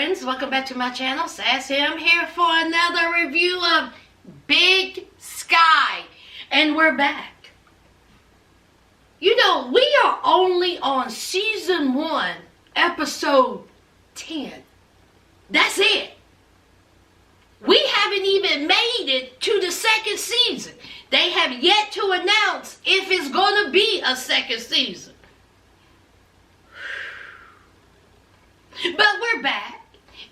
friends, welcome back to my channel, Cassie. I'm here for another review of Big Sky, and we're back. You know, we are only on season 1, episode 10. That's it. We haven't even made it to the second season. They have yet to announce if it's going to be a second season. But we're back,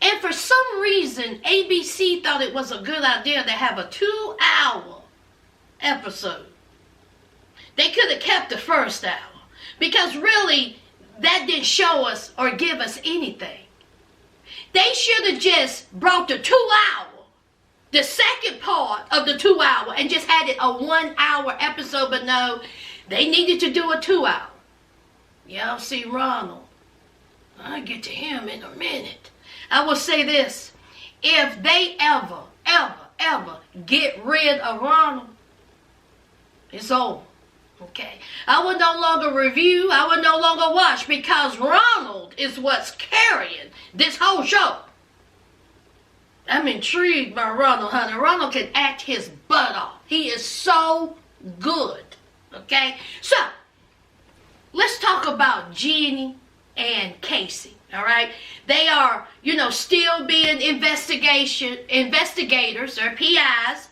and for some reason, ABC thought it was a good idea to have a 2-hour episode. They could have kept the first hour, because really, that didn't show us or give us anything. They should have just brought the 2-hour, the second part of the 2-hour, and just had it a 1-hour episode, but no, they needed to do a 2-hour. Y'all see Ronald. I'll get to him in a minute. I will say this. If they ever get rid of Ronald, it's over. Okay? I will no longer review. I will no longer watch, because Ronald is what's carrying this whole show. I'm intrigued by Ronald, honey. Ronald can act his butt off. He is so good. Okay? So, let's talk about Jeannie and Cassie, all right? They are, still being investigators, or PIs.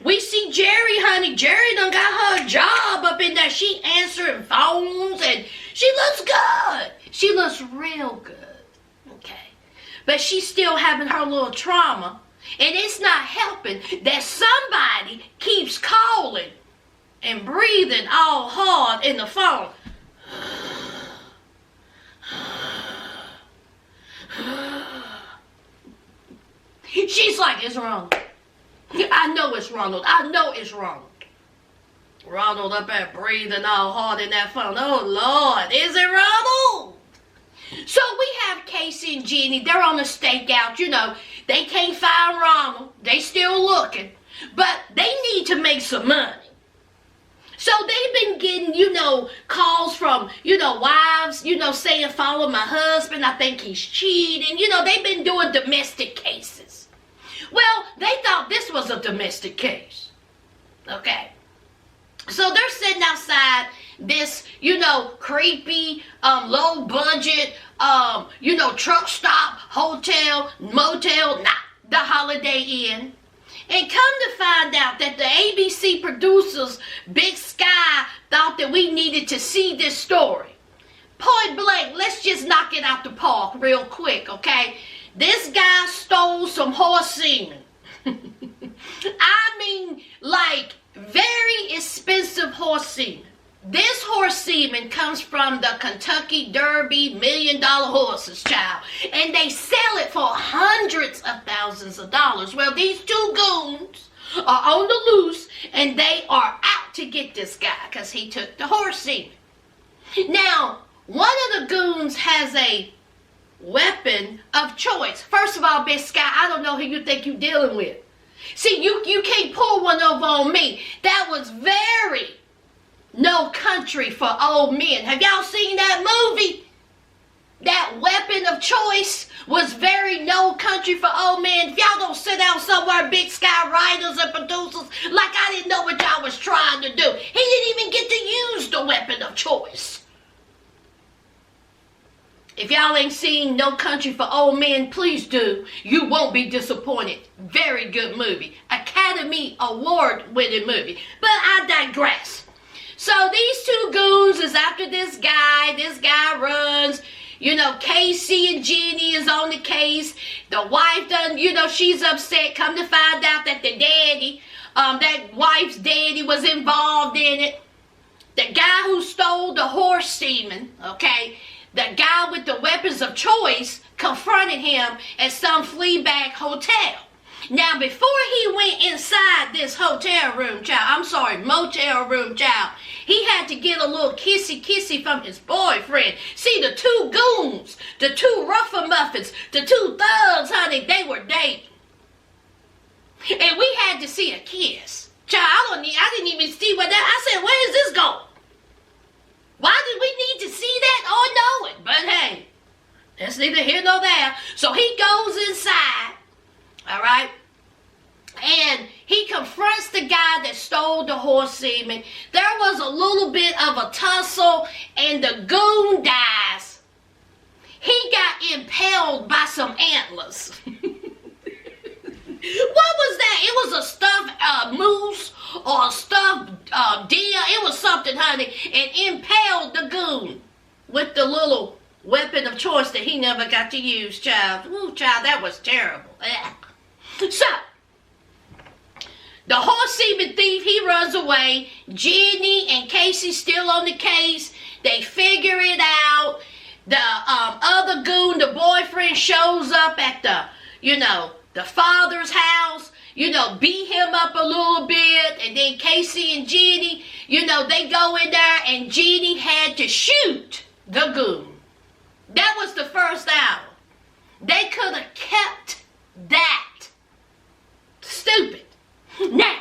We see Jerry, honey. Jerry done got her job up in there. She answering phones, and she looks good. She looks real good, okay? But she's still having her little trauma, and it's not helping that somebody keeps calling and breathing all hard in the phone. She's like, it's Ronald. I know it's Ronald. I know it's Ronald. Ronald up there breathing all hard in that phone. Oh, Lord. Is it Ronald? So we have Cassie and Jeannie. They're on a stakeout. They can't find Ronald. They still looking. But they need to make some money. So they've been getting, calls from, wives, saying, follow my husband. I think he's cheating. They've been doing domestic cases. Well, they thought this was a domestic case. Okay. So they're sitting outside this, creepy, low budget, truck stop, hotel, motel, the Holiday Inn. And come to find out that the ABC producers, Big Sky, thought that we needed to see this story. Point blank, let's just knock it out the park real quick, okay? This guy stole some horse semen. I mean, like, very expensive horse semen. This horse semen comes from the Kentucky Derby $1 Million horses, child. And they sell it for hundreds of thousands of dollars. Well, these two goons are on the loose, and they are out to get this guy because he took the horse semen. Now, one of the goons has a weapon of choice. First of all, Big Sky, I don't know who you think you're dealing with. See, you can't pull one over on me. That was very No Country for Old Men. Have y'all seen that movie? That weapon of choice was very No Country for Old Men. If y'all don't sit down somewhere, Big Sky writers and producers, like I didn't know what y'all was trying to do. He didn't even get to use the weapon of choice. If y'all ain't seen No Country for Old Men, please do. You won't be disappointed. Very good movie. Academy Award-winning movie. But I digress. So these two goons is after this guy. This guy runs. Casey and Jeannie is on the case. The wife done, she's upset. Come to find out that the daddy, that wife's daddy was involved in it. The guy who stole the horse semen, okay, the guy with the weapons of choice confronted him at some fleabag hotel. Now, before he went inside this motel room, child, he had to get a little kissy from his boyfriend. See, the two goons, the two ruffermuffins, the two thugs, honey, they were dating. And we had to see a kiss. Child, I didn't even see what that, I said, where is this going? Why did we need to see that or know it? But hey, that's that's neither here nor there. So he goes inside, all right, and he confronts the guy that stole the horse semen. There was a little bit of a tussle, and the goon dies. He got impaled by some antlers. What was that? It was a stuffed moose or a stuffed deer. It was something, honey, and impaled the goon with the little weapon of choice that he never got to use, child. Ooh, child, that was terrible. So, the horse semen thief, he runs away. Jenny and Casey still on the case. They figure it out. The other goon, the boyfriend, shows up at the father's house, beat him up a little bit, and then Casey and Jenny, they go in there, and Jenny had to shoot the goon. That was the first hour. They could have kept that. Stupid. Now,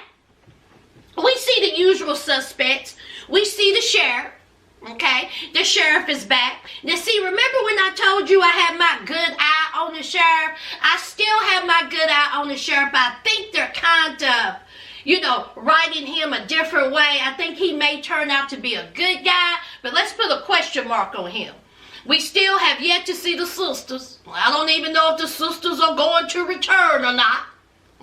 we see the usual suspects. We see the sheriff. Okay, the sheriff is back. Now see, remember when I told you I had my good eye on the sheriff? I still have my good eye on the sheriff. I think they're kind of, writing him a different way. I think he may turn out to be a good guy, but let's put a question mark on him. We still have yet to see the sisters. I don't even know if the sisters are going to return or not.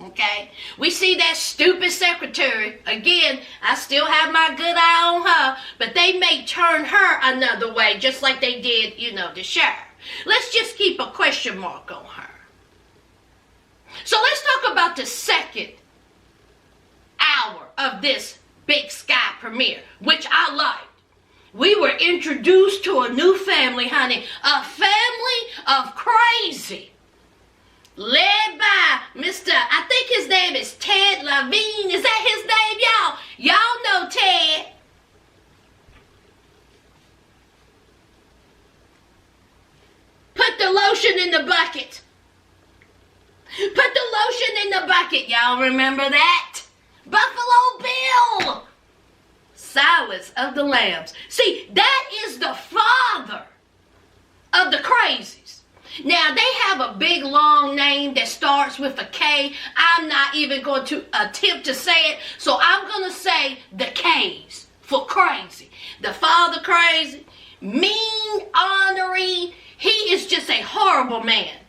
Okay, we see that stupid secretary. Again, I still have my good eye on her, but they may turn her another way, just like they did, the sheriff. Let's just keep a question mark on her. So let's talk about the second hour of this Big Sky premiere, which I liked. We were introduced to a new family, honey, a family of crazy. Led by Mr. I think his name is Ted Levine. Is that his name, y'all? Y'all know Ted. Put the lotion in the bucket. Put the lotion in the bucket. Y'all remember that? Buffalo Bill. Silence of the Lambs. See, that is the father of the crazies. Now, they have a big, long name that starts with a K. I'm not even going to attempt to say it, so I'm going to say the K's for crazy. The father crazy, mean, ornery. He is just a horrible man.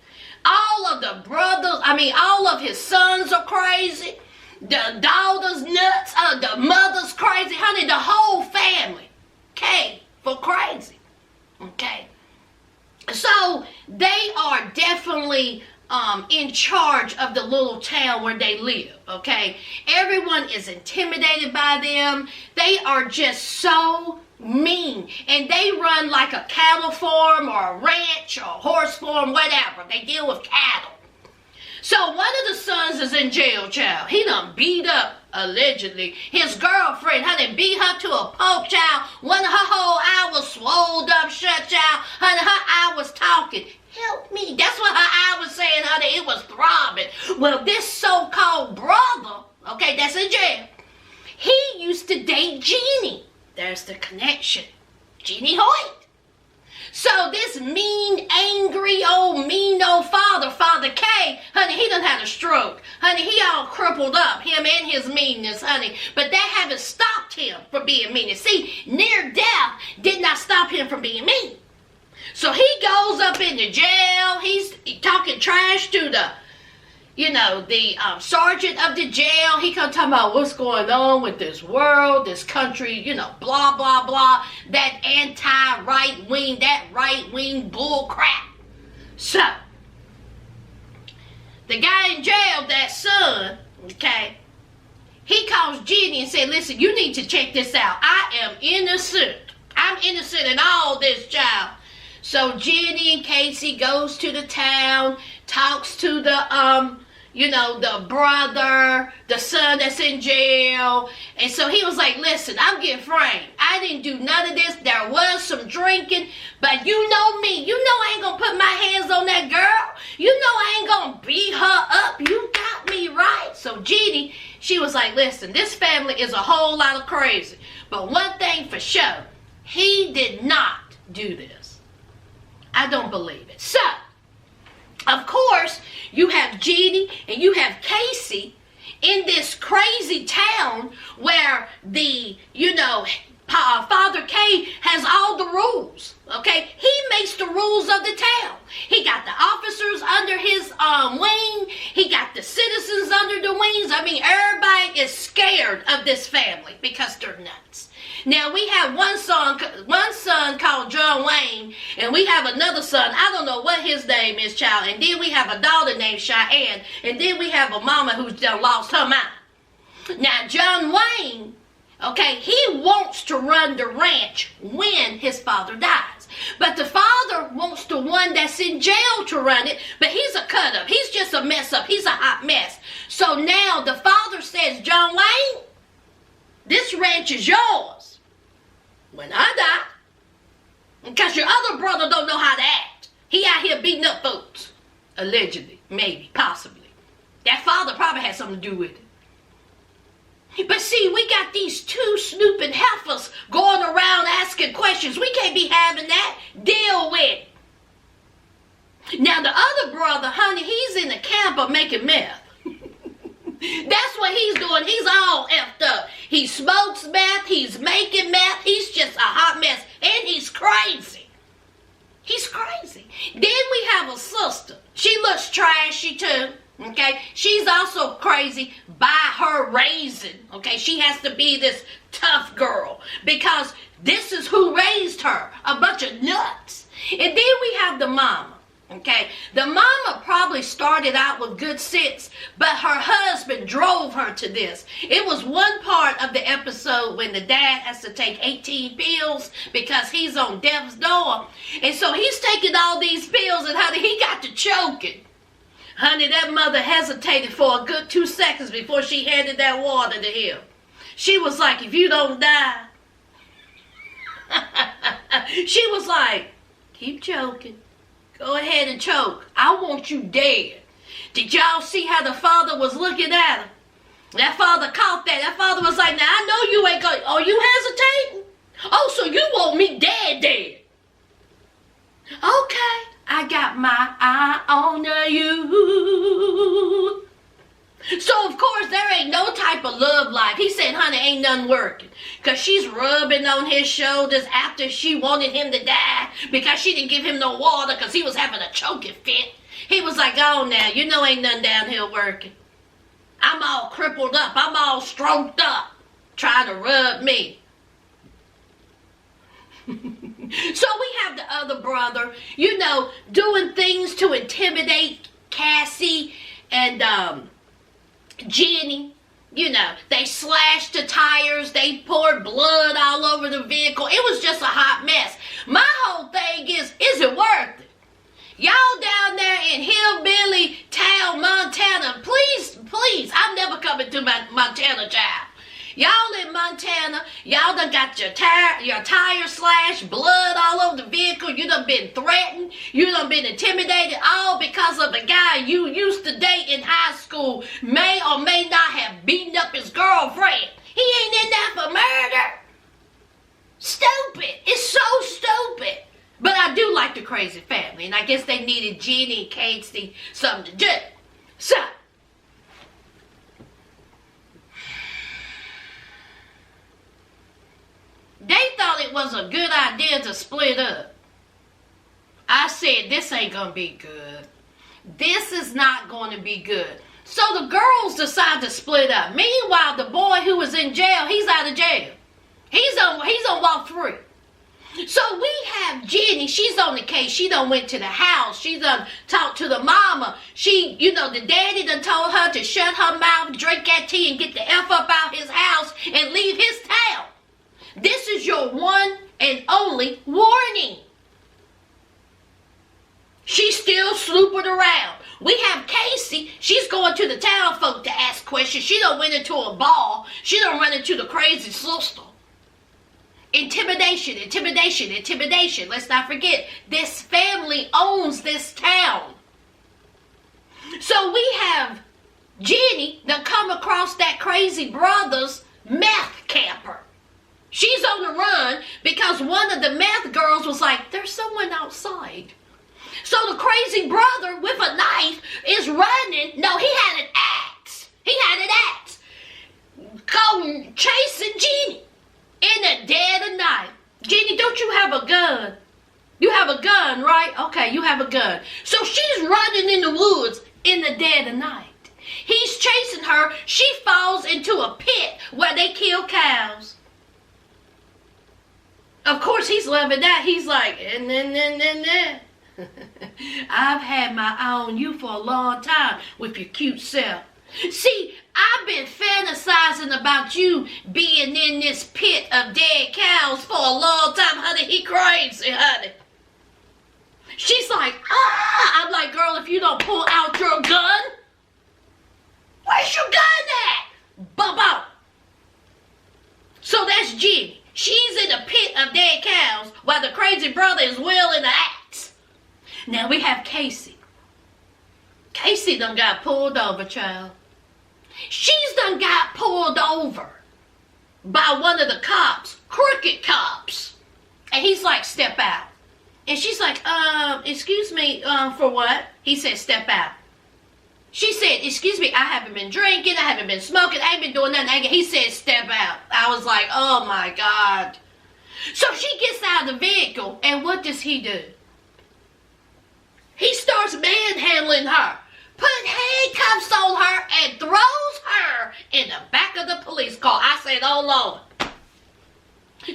All of the brothers, all of his sons are crazy. The daughter's nuts, the mother's crazy. Honey, the whole family. K for crazy. Okay. So they are definitely in charge of the little town where they live, okay? Everyone is intimidated by them. They are just so mean. And they run like a cattle farm or a ranch or a horse farm, whatever. They deal with cattle. So one of the sons is in jail, child. He done beat up, allegedly, his girlfriend. Honey, beat her to a pulp, child. One of her whole eye was swelled up shut, child. Honey, her eye was talking. Help me. That's what her eye was saying, honey. It was throbbing. Well, this so-called brother, okay, that's in jail, he used to date Jeannie. There's the connection. Jeannie Hoyt. So this mean, angry, mean old father, Father K, honey, he done had a stroke. Honey, he all crippled up, him and his meanness, honey. But that haven't stopped him from being mean. See, near death did not stop him from being mean. So he goes up into jail. He's talking trash to the sergeant of the jail. He come talking about what's going on with this world, this country, blah, blah, blah. That right wing bull crap. So, the guy in jail, that son, okay, he calls Jenny and said, listen, you need to check this out. I am innocent. I'm innocent in all this, child. So Jenny and Casey goes to the town, talks to the brother, the son that's in jail. And so he was like, listen, I'm getting framed. I didn't do none of this. There was some drinking, but you know me. You know I ain't gonna put my hands on that girl. You know I ain't gonna beat her up. You got me right. So Jeannie, she was like, listen, this family is a whole lot of crazy. But one thing for sure, he did not do this. I don't believe it. So, of course, you have Jeannie and you have Cassie in this crazy town where the, Father K has all the rules, okay? He makes the rules of the town. He got the officers under his wing. He got the citizens under the wings. I mean, everybody is scared of this family because they're nuts. Now, we have one son called John Wayne, and we have another son. I don't know what his name is, child. And then we have a daughter named Cheyenne, and then we have a mama who's done lost her mind. Now, John Wayne, okay, he wants to run the ranch when his father dies. But the father wants the one that's in jail to run it, but he's a cut-up. He's just a mess-up. He's a hot mess. So now the father says, John Wayne, this ranch is yours when I die, because your other brother don't know how to act. He out here beating up folks. Allegedly, maybe, possibly. That father probably had something to do with it. But see, we got these two snooping heifers going around asking questions. We can't be having that. Deal with it. Now the other brother, honey, he's in the camp of making meth. That's what he's doing. He's all effed up. He smokes meth. He's making meth. He's just a hot mess. And he's crazy. He's crazy. Then we have a sister. She looks trashy too. Okay. She's also crazy by her raising. Okay. She has to be this tough girl because this is who raised her. A bunch of nuts. And then we have the mama. Okay, the mama probably started out with good sense, but her husband drove her to this. It was one part of the episode when the dad has to take 18 pills because he's on death's door. And so he's taking all these pills and honey, he got to choking. Honey, that mother hesitated for a good 2 seconds before she handed that water to him. She was like, if you don't die. She was like, keep choking. Go ahead and choke. I want you dead. Did y'all see how the father was looking at him? That father caught that. That father was like, now I know you ain't going. Oh, you hesitating? Oh, so you want me dead. Okay. I got my eye on you. So, of course, there ain't no type of love life. He said, honey, ain't nothing working. Because she's rubbing on his shoulders after she wanted him to die. Because she didn't give him no water because he was having a choking fit. He was like, oh, now, you know ain't nothing down here working. I'm all crippled up. I'm all stroked up. Trying to rub me. So we have the other brother, doing things to intimidate Cassie and, Jenny. They slashed the tires. They poured blood all over the vehicle. It was just a hot mess. My whole thing is it worth it? Y'all down there in hillbilly town, Montana, please, I'm never coming to my Montana, child. Y'all in Montana, y'all done got your tire slashed, blood all over the vehicle. You done been threatened. You done been intimidated, all because of a guy you used to date in high school may or may not have beaten up his girlfriend. He ain't in there for murder. Stupid. It's so stupid. But I do like the crazy family, and I guess they needed Jeannie and Casey something to do. So, they thought it was a good idea to split up. I said, this ain't going to be good. This is not going to be good. So the girls decide to split up. Meanwhile, the boy who was in jail, he's out of jail. He's on walk free. So we have Jenny. She's on the case. She done went to the house. She done talked to the mama. She, the daddy done told her to shut her mouth, drink that tea, and get the F up out his house and leave his town. This is your one and only warning. She's still slooping around. We have Cassie. She's going to the town folk to ask questions. She done went into a bar. She done run into the crazy sister. Intimidation. Let's not forget, this family owns this town. So we have Jenny that come across that crazy brother's meth camper. She's on the run because one of the meth girls was like, there's someone outside. So the crazy brother with a knife is running. No, he had an axe. He had an axe. Go chasing Jeannie in the dead of night. Jeannie, don't you have a gun? You have a gun, right? Okay, you have a gun. So she's running in the woods in the dead of night. He's chasing her. She falls into a pit where they kill cows. Of course, he's loving that. He's like, I've had my eye on you for a long time with your cute self. See, I've been fantasizing about you being in this pit of dead cows for a long time, honey. He crazy, honey. She's like, I'm like, girl, if you don't pull out your gun, where's your gun at? Bump out. So that's Jenny. She's in a pit of dead cows while the crazy brother is wielding the axe. Now we have Cassie. Cassie done got pulled over, child. She's done got pulled over by one of the cops, crooked cops. And he's like, step out. And she's like, excuse me, for what? He said, step out. She said, excuse me, I haven't been drinking, I haven't been smoking, I ain't been doing nothing. He said, step out. I was like, oh my God. So she gets out of the vehicle, and what does he do? He starts manhandling her, put handcuffs on her, and throws her in the back of the police car. I said, oh Lord.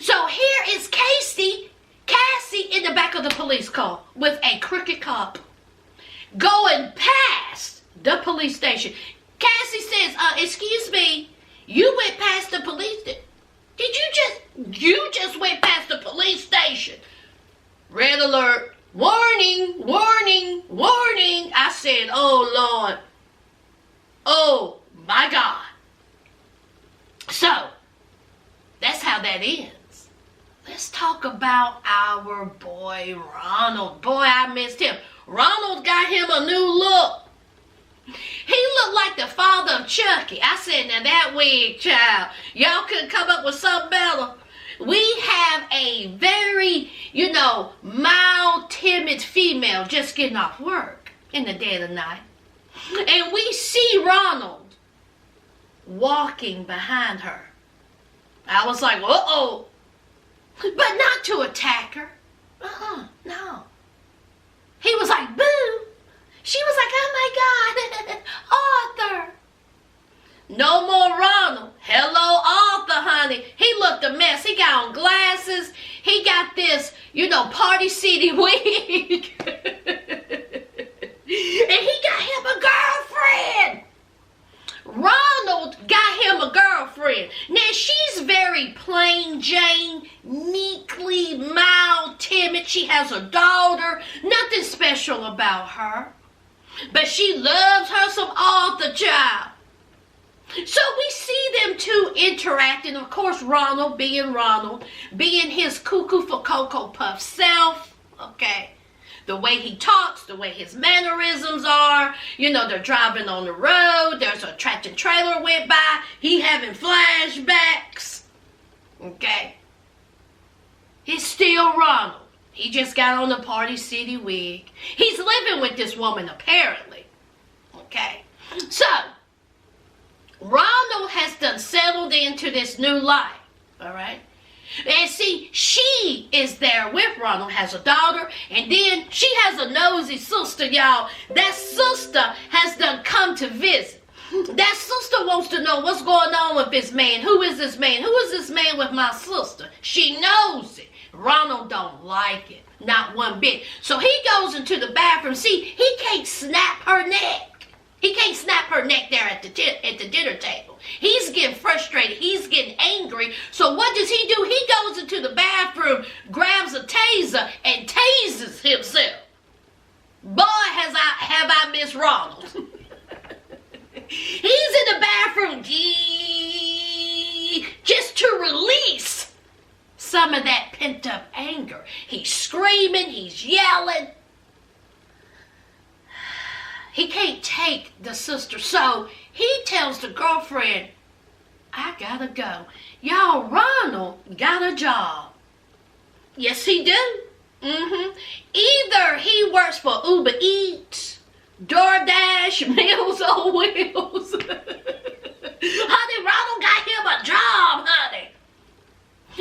So here is Cassie in the back of the police car with a crooked cop going past the police station. Cassie says, excuse me, you went past the police station. You just went past the police station. Red alert. Warning, warning, warning. I said, oh Lord. Oh my God. So, that's how that ends. Let's talk about our boy Ronald. Boy, I missed him. Ronald got him a new look. He looked like the father of Chucky. I said, now that wig, child, y'all couldn't come up with something better. We have a very, mild, timid female just getting off work in the dead of night. And we see Ronald walking behind her. I was like, uh-oh. But not to attack her. No. He was like, boo. She was like, oh my God, Arthur. No more Ronald. Hello, Arthur, honey. He looked a mess. He got on glasses. He got this, Party City wig. And he got him a girlfriend. Ronald got him a girlfriend. Now, she's very plain Jane, meekly, mild, timid. She has a daughter. Nothing special about her. But she loves her some Arthur, child. So we see them two interacting. Of course, Ronald being his cuckoo for Cocoa Puff self. Okay. The way he talks, the way his mannerisms are. They're driving on the road. There's a tractor trailer went by. He having flashbacks. Okay. He's still Ronald. He just got on the Party City wig. He's living with this woman, apparently. Okay. So, Ronald has done settled into this new life. All right. And see, she is there with Ronald, has a daughter, and then she has a nosy sister, y'all. That sister has done come to visit. That sister wants to know what's going on with this man. Who is this man? Who is this man with my sister? She knows it. Ronald don't like it. Not one bit. So he goes into the bathroom. See, he can't snap her neck. He can't snap her neck there at the dinner table. He's getting frustrated. He's getting angry. So what does he do? He goes into the bathroom, grabs a taser, and tases himself. Boy, have I missed Ronald. He's in the bathroom just to release some of that pent-up anger. He's screaming. He's yelling. He can't take the sister, so he tells the girlfriend, I gotta go. Y'all, Ronald got a job. Yes, he do. Either he She works for Uber Eats, DoorDash, Meals on Wheels. Honey, Ronald got him a job, honey.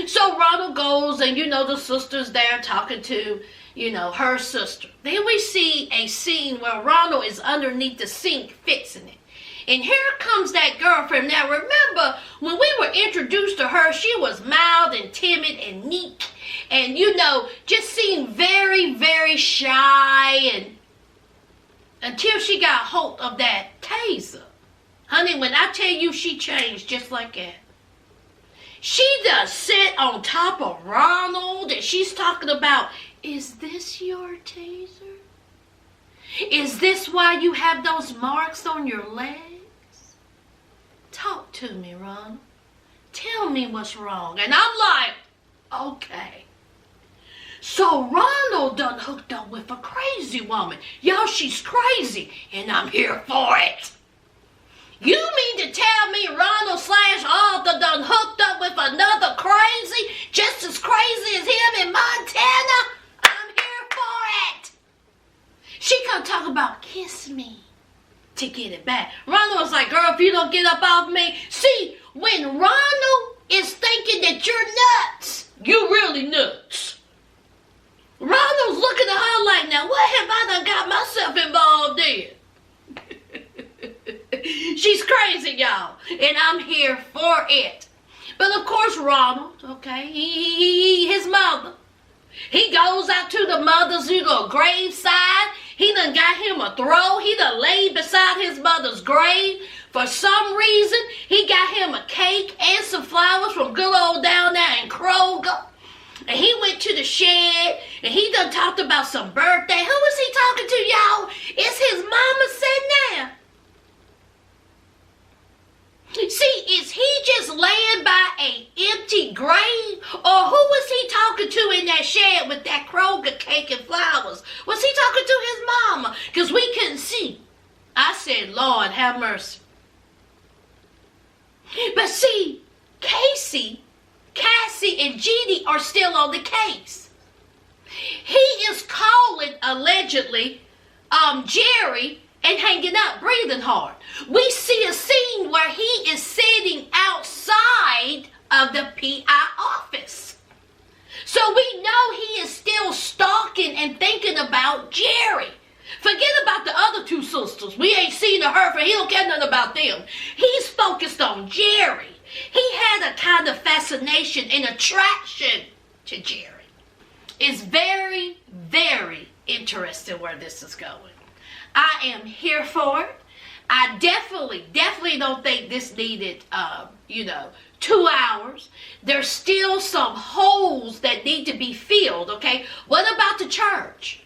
So Ronald goes and, the sister's there talking to, her sister. Then we see a scene where Ronald is underneath the sink fixing it. And here comes that girlfriend. Now remember, when we were introduced to her, she was mild and timid and meek. And, just seemed very, very shy. And until she got hold of that taser. Honey, when I tell you she changed just like that. She does sit on top of Ronald and she's talking about, is this your taser? Is this why you have those marks on your legs? Talk to me, Ronald. Tell me what's wrong. And I'm like, okay. So Ronald done hooked up with a crazy woman. Y'all, she's crazy and I'm here for it. You mean to tell me Ronald / Arthur done hooked up with another crazy, just as crazy as him in Montana? I'm here for it. She come talk about kiss me to get it back. Ronald was like, girl, if you don't get up off me. See, when Ronald is thinking that you're nuts, you really nuts. Ronald's looking at her like, now what have I done got myself involved in? She's crazy, y'all, and I'm here for it. But of course, Ronald, okay, his mother, he goes out to the mother's, graveside. He done got him a throw. He done laid beside his mother's grave. For some reason, he got him a cake and some flowers from good old down there in Kroger. And he went to the shed, and he done talked about some birthday. Who was he talking to, y'all? It's his mama sitting there. See, is he just laying by an empty grave? Or who was he talking to in that shed with that Kroger cake and flowers? Was he talking to his mama? Because we couldn't see. I said, Lord, have mercy. But see, Cassie, and Jeannie are still on the case. He is calling, allegedly, Jerry and hanging out, breathing hard. We see a scene where he is sitting outside of the PI office. So we know he is still stalking and thinking about Jerry. Forget about the other two sisters. We ain't seen or heard from. He don't care nothing about them. He's focused on Jerry. He had a kind of fascination and attraction to Jerry. It's very, very interesting where this is going. I am here for it. I definitely don't think this needed, 2 hours. There's still some holes that need to be filled, okay? What about the church?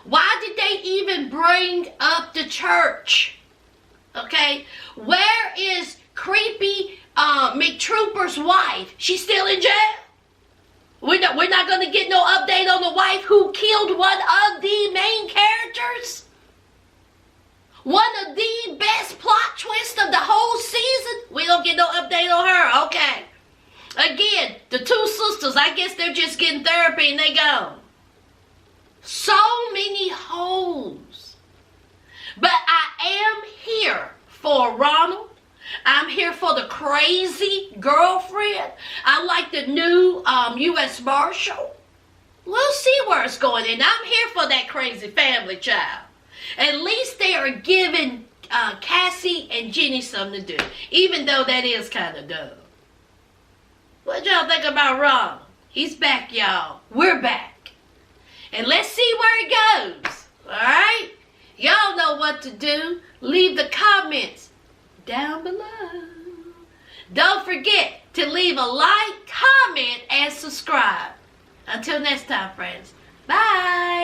Why did they even bring up the church? Okay? Where is creepy McTrooper's wife? She's still in jail? We're not going to get no update on the wife who killed one of the main characters? One of the best plot twists of the whole season? We don't get no update on her. Okay. Again, the two sisters, I guess they're just getting therapy and they gone. So many holes. But I am here for Ronald. I'm here for the crazy girlfriend. I like the new U.S. Marshal. We'll see where it's going. And I'm here for that crazy family child. At least they are giving Cassie and Jenny something to do. Even though that is kind of dumb. What y'all think about Ronald? He's back, y'all. We're back. And let's see where it goes. Alright? Y'all know what to do. Leave the comments down below. Don't forget to leave a like, comment, and subscribe. Until next time, friends. Bye.